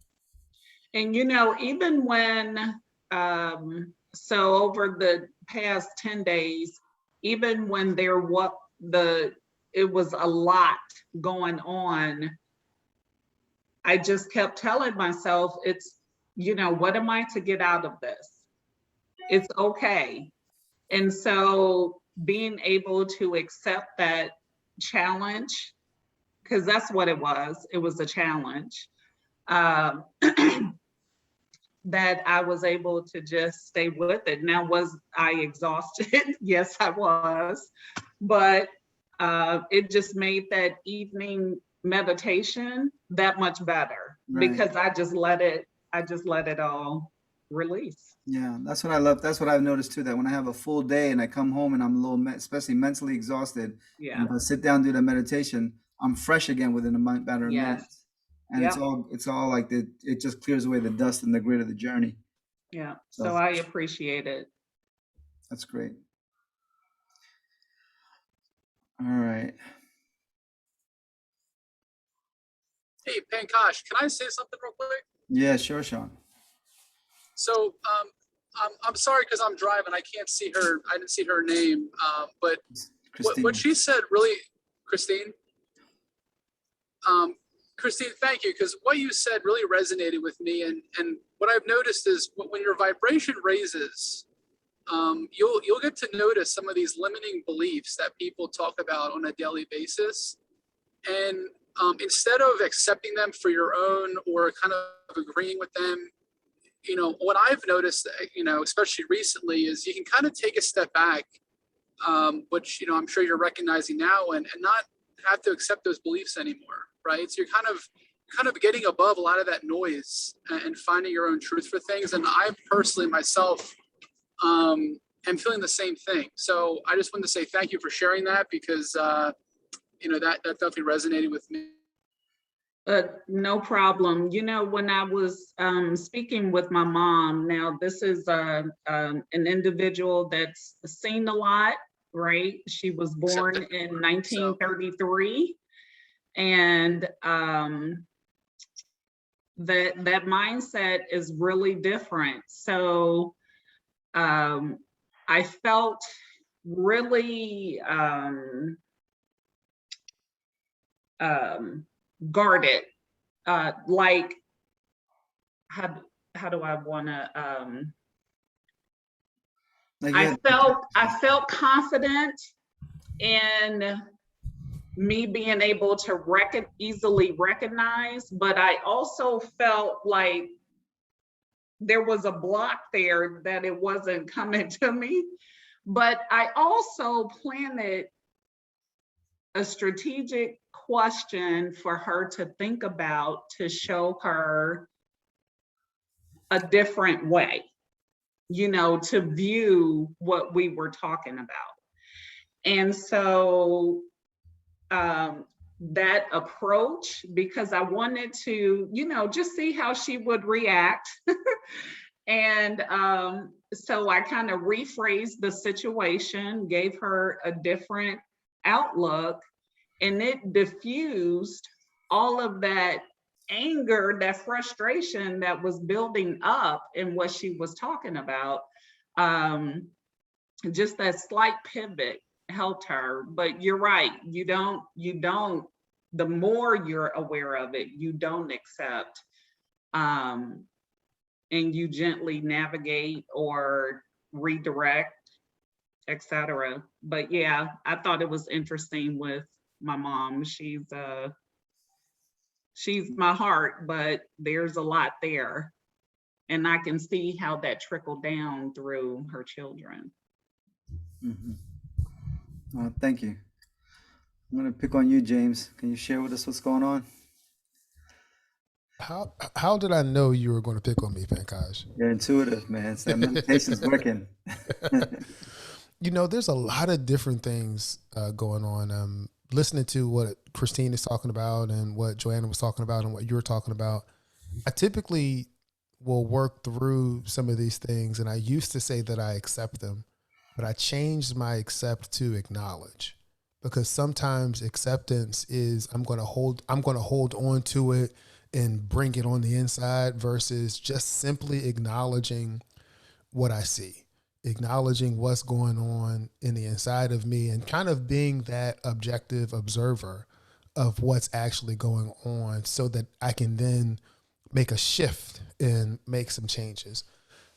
And even when, so over the past 10 days, even when it was a lot going on, I just kept telling myself, it's, what am I to get out of this? It's okay. And so being able to accept that challenge, because that's what it was a challenge, that I was able to just stay with it. Now, was I exhausted? Yes, I was, but it just made that evening meditation that much better, Right. because I just let it all release. Yeah, that's what I love. That's what I've noticed too, that when I have a full day and I come home and I'm a little, especially mentally exhausted, Yeah. and if I sit down, do the meditation, I'm fresh again within a matter of Yes. minutes. And Yep. it's all like it just clears away the dust and the grit of the journey. Yeah. So- So I appreciate it. That's great. All right. Hey, Pankaj, can I say something real quick? Yeah, sure, Sean. So I'm sorry because I'm driving. I can't see her. I didn't see her name. But Christine. what she said really, Christine. Christine, thank you, because what you said really resonated with me. And what I've noticed is when your vibration raises, you'll get to notice some of these limiting beliefs that people talk about on a daily basis. And instead of accepting them for your own or kind of agreeing with them, what I've noticed, especially recently, is you can kind of take a step back, which, I'm sure you're recognizing now, and not have to accept those beliefs anymore, right? So you're kind of getting above a lot of that noise and finding your own truth for things. And I personally, myself, am feeling the same thing. So I just wanted to say thank you for sharing that, because, that definitely resonated with me. No problem. When I was speaking with my mom, now this is an individual that's seen a lot, right? She was born in 1933, and that mindset is really different. So I felt really guarded, like how do I want to Like, I felt confident in me being able to easily recognize, but I also felt like there was a block there that it wasn't coming to me. But I also planted a strategic question for her to think about, to show her a different way, to view what we were talking about. And so that approach, because I wanted to, just see how she would react. And so I kind of rephrased the situation, gave her a different outlook, and it diffused all of that anger, that frustration that was building up in what she was talking about. Just that slight pivot helped her. But you're right, you don't, the more you're aware of it, you don't accept, and you gently navigate or redirect, etc. But yeah, I thought it was interesting with my mom. She's my heart, but there's a lot there. And I can see how that trickled down through her children. Mhm. Thank you. I'm gonna pick on you, James. Can you share with us what's going on? How did I know you were going to pick on me, Pankaj? You're intuitive, man. So that meditation's working. You know, there's a lot of different things going on. Listening to what Christine is talking about and what Joanna was talking about and what you were talking about, I typically will work through some of these things. And I used to say that I accept them, but I changed my accept to acknowledge, because sometimes acceptance is I'm going to hold on to it and bring it on the inside versus just simply acknowledging what I see, acknowledging what's going on in the inside of me, and kind of being that objective observer of what's actually going on so that I can then make a shift and make some changes.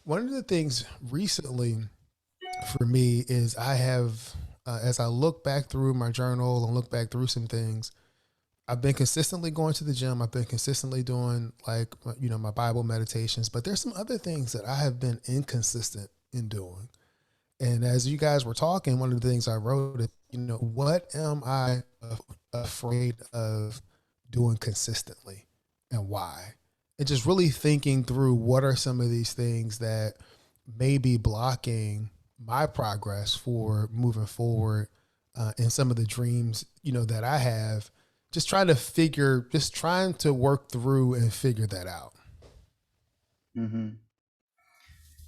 One of the things recently for me is I have, as I look back through my journal and look back through some things, I've been consistently going to the gym. I've been consistently doing my Bible meditations, but there's some other things that I have been inconsistent in doing. And as you guys were talking, one of the things I wrote is, what am I afraid of doing consistently and why? And just really thinking through what are some of these things that may be blocking my progress for moving forward in some of the dreams, that I have. Just trying to work through and figure that out. Mm-hmm.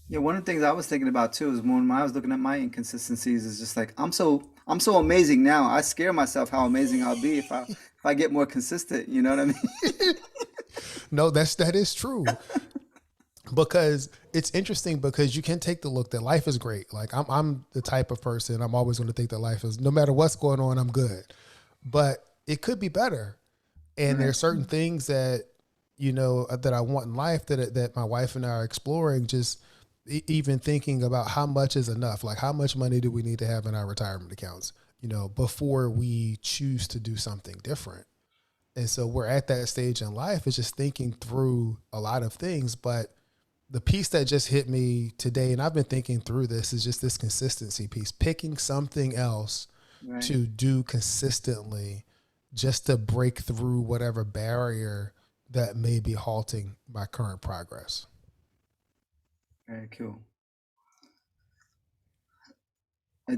Yeah, one of the things I was thinking about too is when I was looking at my inconsistencies is just like I'm so amazing now. I scare myself how amazing I'll be if I get more consistent. You know what I mean? No, that is true. Because it's interesting because you can take the look that life is great. Like I'm the type of person, I'm always going to think that life is, no matter what's going on, I'm good. But it could be better. And there are certain things that, that I want in life that my wife and I are exploring, just even thinking about how much is enough. Like how much money do we need to have in our retirement accounts, before we choose to do something different. And so we're at that stage in life, is just thinking through a lot of things. But the piece that just hit me today, and I've been thinking through this, is just this consistency piece, picking something else to do consistently, just to break through whatever barrier that may be halting my current progress. Very cool.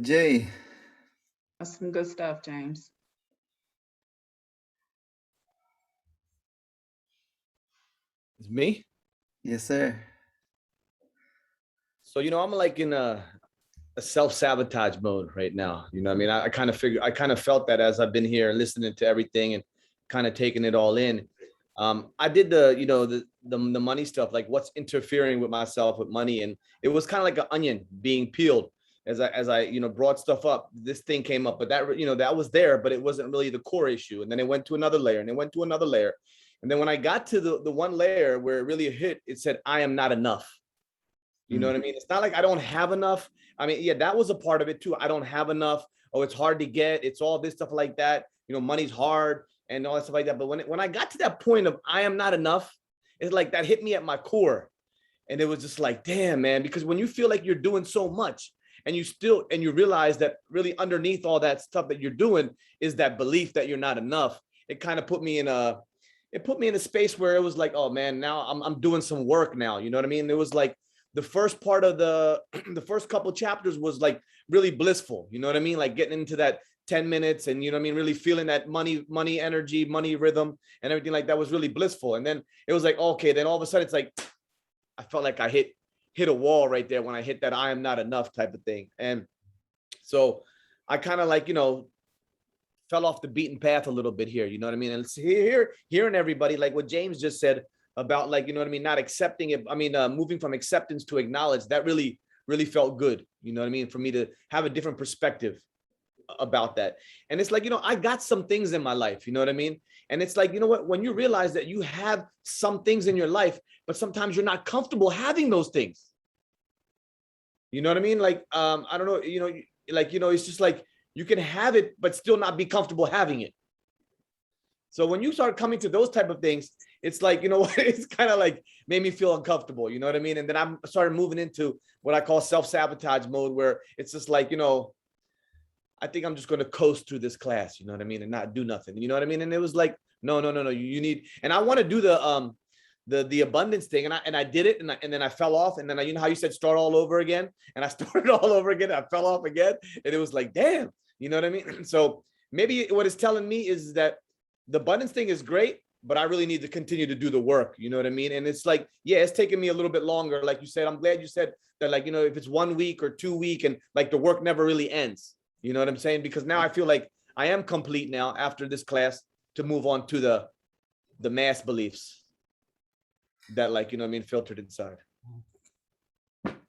Jay. That's some good stuff, James. It's me? Yes, sir. So, I'm like in a self-sabotage mode right now. I mean, I kind of felt that as I've been here listening to everything and kind of taking it all in. I did the money stuff, like what's interfering with myself with money. And it was kind of like an onion being peeled as I brought stuff up. This thing came up, but that was there, but it wasn't really the core issue. And then it went to another layer and it went to another layer. And then when I got to the one layer where it really hit, it said, I am not enough. You know what I mean? It's not like I don't have enough. I mean, yeah, that was a part of it too. I don't have enough. Oh, it's hard to get. It's all this stuff like that. Money's hard and all that stuff like that. But when I got to that point of I am not enough, it's like that hit me at my core. And it was just like, damn, man, because when you feel like you're doing so much and you realize that really underneath all that stuff that you're doing is that belief that you're not enough, it kind of put me in a space where it was like, oh man, now I'm doing some work now. You know what I mean? It was like, the first part of the first couple chapters was like really blissful. You know what I mean? Like getting into that 10 minutes and, really feeling that money energy, money rhythm and everything like that was really blissful. And then it was like, okay, then all of a sudden it's like, I felt like I hit a wall right there when I hit that I am not enough type of thing. And so I kind of like, fell off the beaten path a little bit here. You know what I mean? And hearing everybody, like what James just said, about like, not accepting it. I mean, moving from acceptance to acknowledge, that really, really felt good. You know what I mean? For me to have a different perspective about that. And it's like, I got some things in my life, you know what I mean? And it's like, what, when you realize that you have some things in your life, but sometimes you're not comfortable having those things. You know what I mean? Like, I don't know, it's just like, you can have it, but still not be comfortable having it. So when you start coming to those type of things, it's like, it's kind of like made me feel uncomfortable, you know what I mean? And then I started moving into what I call self-sabotage mode, where it's just like, I I think I'm just going to coast through this class, you know what I mean, and not do nothing, you know what I mean. And it was like, no, no, no, no, you need, and I want to do the abundance thing, and I did it, and then I fell off, and then you know how you said start all over again, and I started all over again. I fell off again, and it was like, damn, you know what I mean. So maybe what it's telling me is that the abundance thing is great, but I really need to continue to do the work, you know what I mean. And it's like, yeah, it's taking me a little bit longer, like you said. I'm glad you said that, like, you know, if it's 1 week or 2 week, and like the work never really ends, you know what I'm saying? Because now I feel like I am complete now after this class to move on to the mass beliefs that, like, you know what I mean, filtered inside.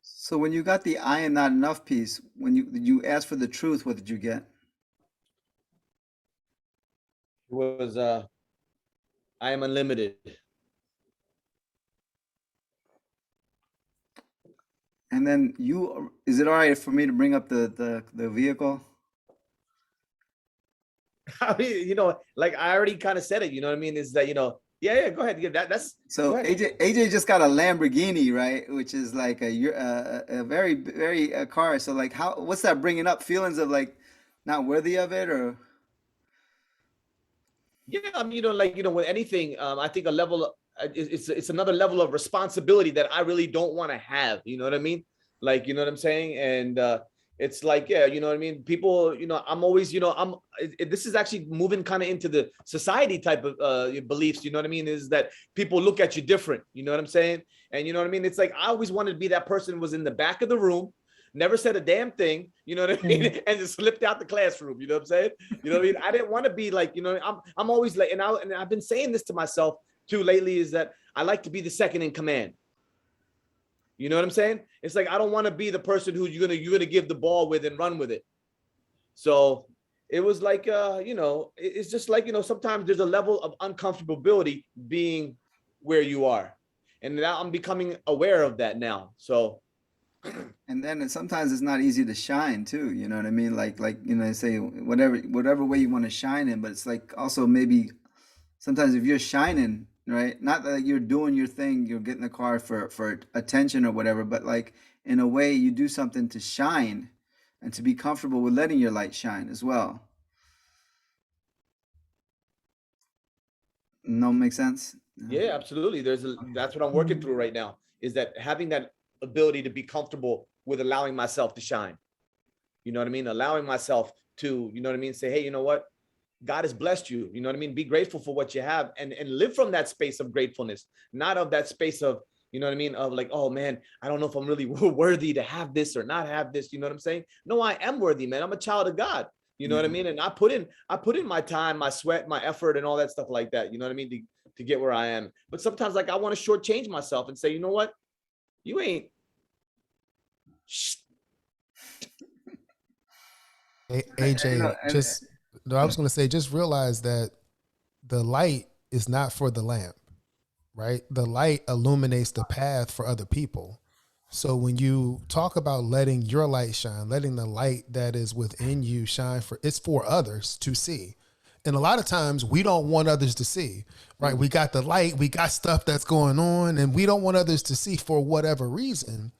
So when you got the I am not enough piece, when you asked for the truth, what did you get? It was I am unlimited. And then is it all right for me to bring up the vehicle? I mean, you know, like I already kind of said it, you know what I mean, is that, you know, yeah, go ahead. Yeah, that's So go ahead. AJ just got a Lamborghini, right? Which is like a very very car. So like, what's that bringing up? Feelings of like not worthy of it, or Yeah, I mean, you know, like, you know, with anything, I think a level, it's another level of responsibility that I really don't want to have. You know what I mean? Like, you know what I'm saying? And it's like, yeah, you know what I mean? People, you know, I'm always, you know, this is actually moving kind of into the society type of beliefs. You know what I mean? Is that people look at you different. You know what I'm saying? And you know what I mean? It's like I always wanted to be that person who was in the back of the room, never said a damn thing, you know what I mean, and just slipped out the classroom, you know what I'm saying? You know what I mean? I didn't want to be like, you know, I'm always like, and I've been saying this to myself too lately, is that I like to be the second in command. You know what I'm saying? It's like I don't want to be the person who you're gonna give the ball with and run with it. So it was like, you know, it's just like, you know, sometimes there's a level of uncomfortability being where you are, and now I'm becoming aware of that now. So. and then sometimes it's not easy to shine too. You know what I mean? Like you know, they say whatever way you want to shine in, but it's like also maybe sometimes if you're shining, right? Not that you're doing your thing, you're getting the car for attention or whatever, but like in a way you do something to shine and to be comfortable with letting your light shine as well. No, make sense? Yeah, absolutely. That's what I'm working through right now, is that having that ability to be comfortable with allowing myself to shine. You know what I mean? Allowing myself to, you know what I mean? Say, hey, you know what? God has blessed you. You know what I mean? Be grateful for what you have, and live from that space of gratefulness, not of that space of, you know what I mean? Of like, oh man, I don't know if I'm really worthy to have this or not have this. You know what I'm saying? No, I am worthy, man. I'm a child of God. You know what I mean? And I put in my time, my sweat, my effort, and all that stuff like that. You know what I mean? To get where I am. But sometimes, like, I want to shortchange myself and say, you know what? You ain't. AJ, just no, I was going to say, just realize that the light is not for the lamp, right? The light illuminates the path for other people. So when you talk about letting your light shine, letting the light that is within you shine, it's for others to see. And a lot of times we don't want others to see, right? We got the light, we got stuff that's going on, and we don't want others to see for whatever reason.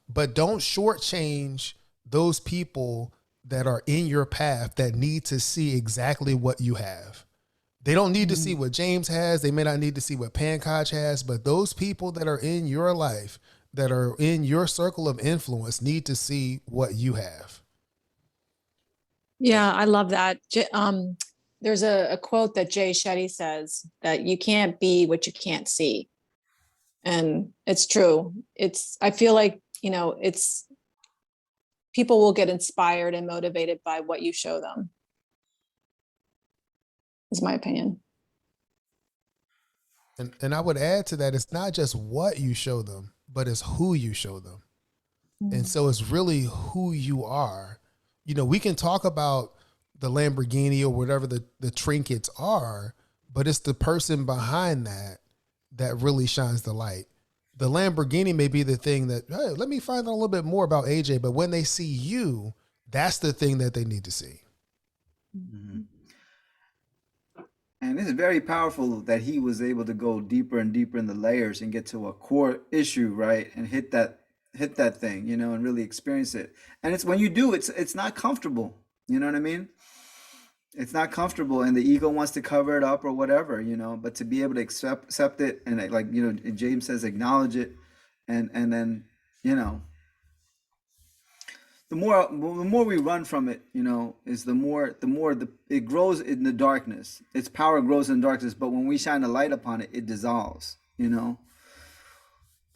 But don't shortchange those people that are in your path that need to see exactly what you have. They don't need to see what James has. They may not need to see what Pankaj has, but those people that are in your life, that are in your circle of influence, need to see what you have. Yeah, I love that. There's a quote that Jay Shetty says that you can't be what you can't see. And it's true. I feel like, you know, people will get inspired and motivated by what you show them, is my opinion. And I would add to that, it's not just what you show them, but it's who you show them. And so it's really who you are. You know, we can talk about the Lamborghini or whatever the trinkets are, but it's the person behind that really shines the light. The Lamborghini may be the thing that, hey, let me find out a little bit more about AJ, but when they see you, that's the thing that they need to see. Mm-hmm. And it's very powerful that he was able to go deeper and deeper in the layers and get to a core issue, right? And hit that thing, you know, and really experience it. And it's when you do, it's not comfortable. You know what I mean? It's not comfortable, and the ego wants to cover it up or whatever, but to be able to accept it, and like, James says, acknowledge it, and then, you know, the more we run from it, is the more it grows in the darkness. Its power grows in darkness, but when we shine a light upon it, it dissolves.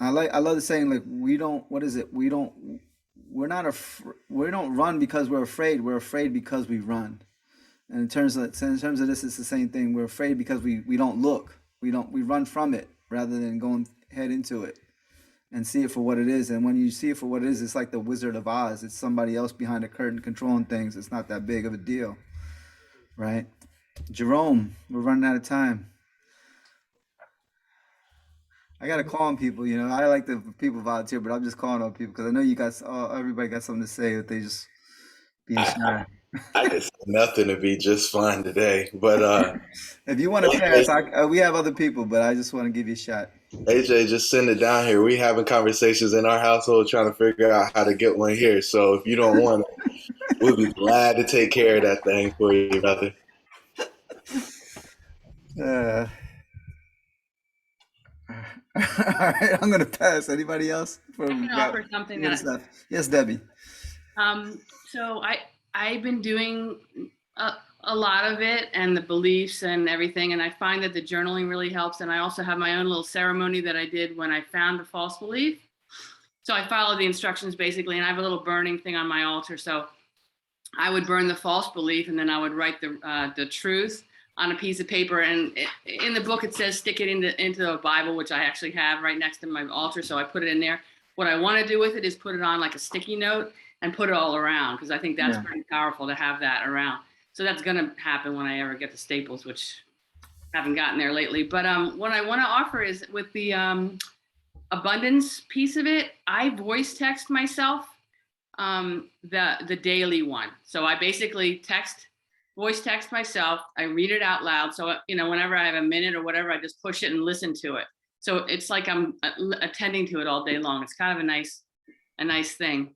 I love the saying, like, we don't, what is it? We don't run because we're afraid. We're afraid because we run. And in terms of this, it's the same thing. We're afraid because we don't look. We run from it rather than going head into it and see it for what it is. And when you see it for what it is, it's like the Wizard of Oz. It's somebody else behind the curtain controlling things. It's not that big of a deal, right? Jerome, we're running out of time. I gotta call on people. I like the people volunteer, but I'm just calling on people because I know you guys. Everybody got something to say that they just being shy. I just nothing to be just fine today. But if you want to pass, we have other people, but I just want to give you a shot. AJ, just send it down here. We having conversations in our household trying to figure out how to get one here. So if you don't want it, we'll be glad to take care of that thing for you, brother. All right, I'm gonna pass. Anybody else? I can offer something that. Yes, Debbie. So I've been doing a lot of it and the beliefs and everything, and I find that the journaling really helps. And I also have my own little ceremony that I did when I found a false belief. So I follow the instructions basically, and I have a little burning thing on my altar. So I would burn the false belief, and then I would write the truth on a piece of paper. And in the book, it says stick it into a Bible, which I actually have right next to my altar. So I put it in there. What I want to do with it is put it on like a sticky note and put it all around, because I think that's pretty powerful to have that around. So that's going to happen when I ever get to Staples, which I haven't gotten there lately. But what I want to offer is with the abundance piece of it, I voice text myself the daily one. So I basically voice text myself. I read it out loud. So, whenever I have a minute or whatever, I just push it and listen to it. So it's like I'm attending to it all day long. It's kind of a nice thing.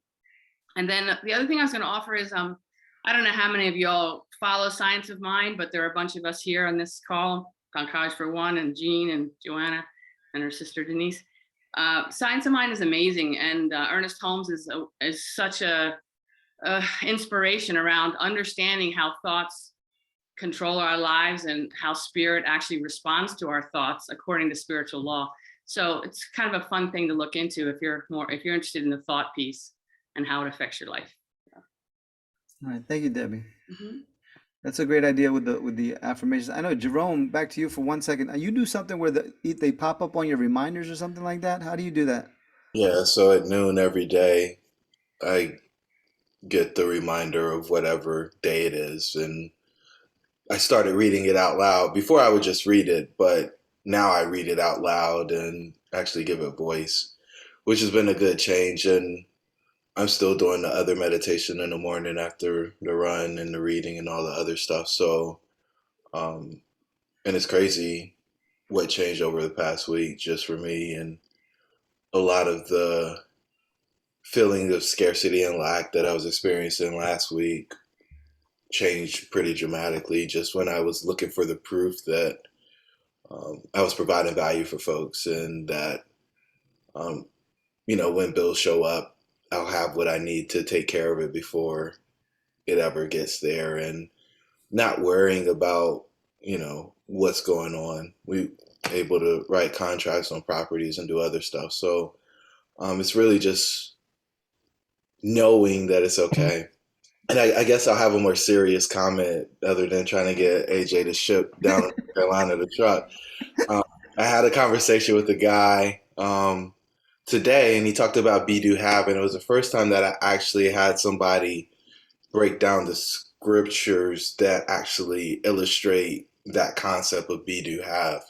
And then the other thing I was going to offer is, I don't know how many of y'all follow Science of Mind, but there are a bunch of us here on this call, Pankaj for one, and Jean and Joanna and her sister Denise. Science of Mind is amazing. And Ernest Holmes is such a inspiration around understanding how thoughts control our lives and how spirit actually responds to our thoughts according to spiritual law. So it's kind of a fun thing to look into if you're interested in the thought piece and how it affects your life. All right, thank you, Debbie. Mm-hmm. That's a great idea with the affirmations. I know, Jerome, back to you for 1 second. You do something where they pop up on your reminders or something like that? How do you do that? Yeah, so at noon every day, I get the reminder of whatever day it is. And I started reading it out loud. Before I would just read it, but now I read it out loud and actually give it voice, which has been a good change. And I'm still doing the other meditation in the morning after the run and the reading and all the other stuff. So, and it's crazy what changed over the past week just for me. And a lot of the feeling of scarcity and lack that I was experiencing last week changed pretty dramatically just when I was looking for the proof that I was providing value for folks, and that, when bills show up, I'll have what I need to take care of it before it ever gets there, and not worrying about, what's going on. We able to write contracts on properties and do other stuff. So it's really just knowing that it's okay. And I guess I'll have a more serious comment other than trying to get AJ to ship down to North Carolina the truck. I had a conversation with a guy today, and he talked about be, do, have, and it was the first time that I actually had somebody break down the scriptures that actually illustrate that concept of be, do, have.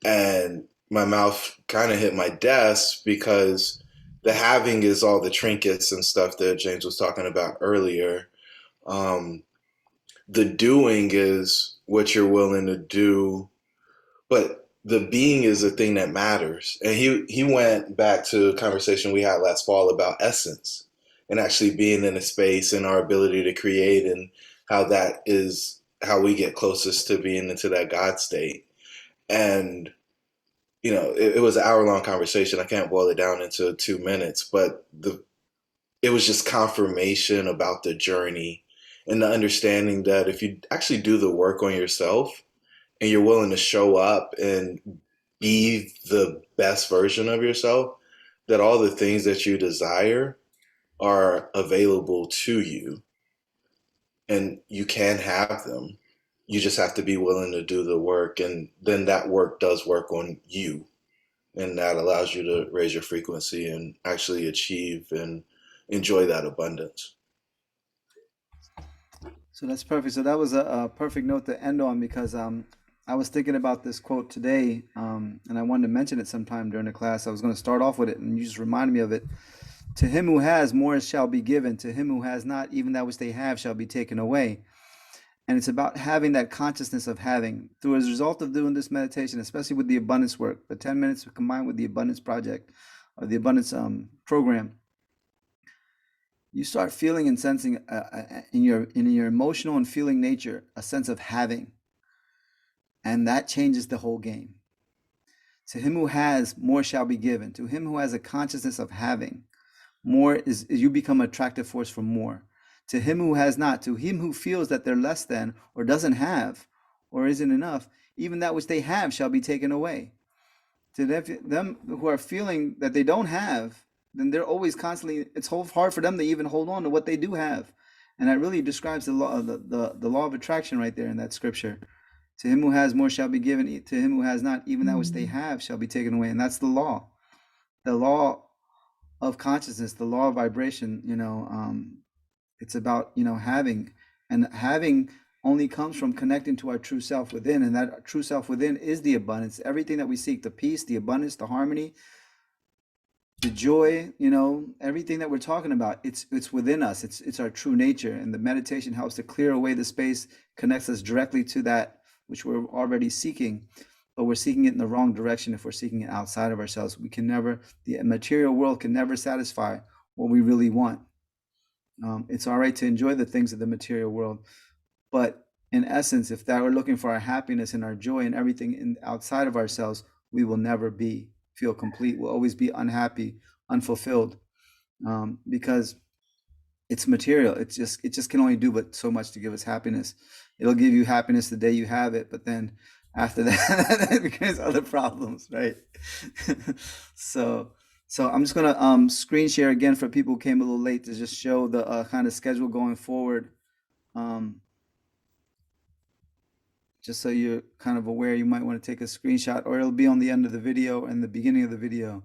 And my mouth kind of hit my desk, because the having is all the trinkets and stuff that James was talking about earlier. The doing is what you're willing to do, but the being is the thing that matters. And he went back to a conversation we had last fall about essence. and actually being in a space and our ability to create, and how that is how we get closest to being into that God state. And it was an hour-long conversation. I can't boil it down into 2 minutes, but it was just confirmation about the journey and the understanding that if you actually do the work on yourself and you're willing to show up and be the best version of yourself, that all the things that you desire are available to you and you can have them. You just have to be willing to do the work, and then that work does work on you, and that allows you to raise your frequency and actually achieve and enjoy that abundance. So that's perfect. So that was a perfect note to end on, because I was thinking about this quote today, and I wanted to mention it sometime during the class. I was going to start off with it, and you just reminded me of it. To him who has, more shall be given. To him who has not, even that which they have shall be taken away. And it's about having that consciousness of having. Through as a result of doing this meditation, especially with the abundance work, the 10 minutes combined with the abundance project or the abundance program, you start feeling and sensing in your emotional and feeling nature a sense of having, and that changes the whole game. To him who has, more shall be given. To him who has a consciousness of having, more is you become an attractive force for more. To him who has not, to him who feels that they're less than or doesn't have or isn't enough, even that which they have shall be taken away. To them who are feeling that they don't have, then they're always constantly, it's hard for them to even hold on to what they do have. And that really describes the law of attraction right there in that scripture. To him who has, more shall be given. To him who has not, even that which they have shall be taken away. And that's the law of consciousness, the law of vibration. It's about having, and having only comes from connecting to our true self within, and that true self within is the abundance. Everything that we seek, the peace, the abundance, the harmony, the joy, everything that we're talking about, it's within us. It's our true nature, and the meditation helps to clear away the space, connects us directly to that which we're already seeking, but we're seeking it in the wrong direction if we're seeking it outside of ourselves. The material world can never satisfy what we really want. It's all right to enjoy the things of the material world, but in essence, if that we're looking for our happiness and our joy and everything outside of ourselves, we will never feel complete. We'll always be unhappy, unfulfilled, because it's material. It just can only do but so much to give us happiness. It'll give you happiness the day you have it, but then after that, it becomes other problems, right? So I'm just gonna screen share again for people who came a little late to just show the kind of schedule going forward. Just so you're kind of aware, you might want to take a screenshot, or it'll be on the end of the video and the beginning of the video.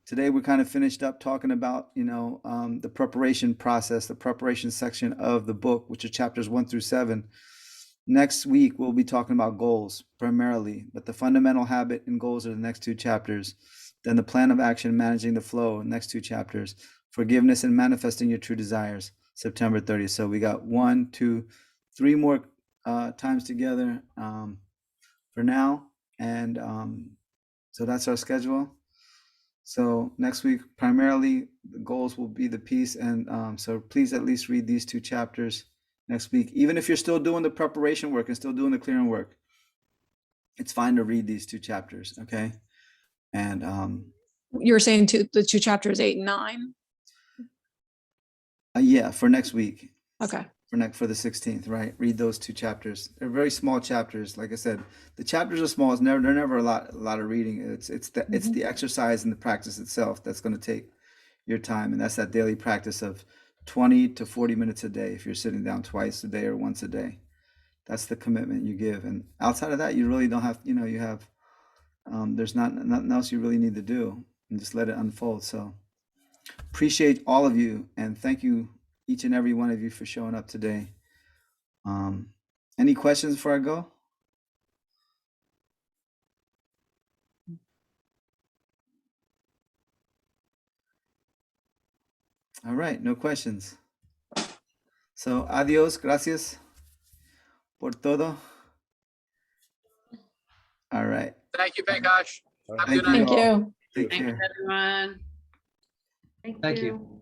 Today we kind of finished up talking about the preparation process, the preparation section of the book, which are chapters 1 through 7. Next week we'll be talking about goals primarily, but the fundamental habit and goals are the next 2 chapters. Then the plan of action, managing the flow, next 2 chapters. Forgiveness and manifesting your true desires, September 30th. So we got 1, 2, 3 more times together for now. And so that's our schedule. So next week, primarily the goals will be the peace. And so please at least read these 2 chapters next week. Even if you're still doing the preparation work and still doing the clearing work, it's fine to read these 2 chapters, okay? And You're saying the 2 chapters 8 and 9? Yeah, for next week. Okay. For the 16th, right? Read those 2 chapters. They're very small chapters. Like I said, the chapters are small. They're never a lot of reading. It's the exercise and the practice itself that's going to take your time, and that's that daily practice of 20 to 40 minutes a day. If you're sitting down twice a day or once a day, that's the commitment you give. And outside of that, you really don't have. You have. There's nothing else you really need to do, and just let it unfold. So appreciate all of you, and thank you each and every one of you for showing up today. Any questions before I go? All right, no questions. So adios, gracias por todo. All right. Thank you, Venkash. Have a Thank good night. Thank you. Take Thanks, care. everyone. Thank you.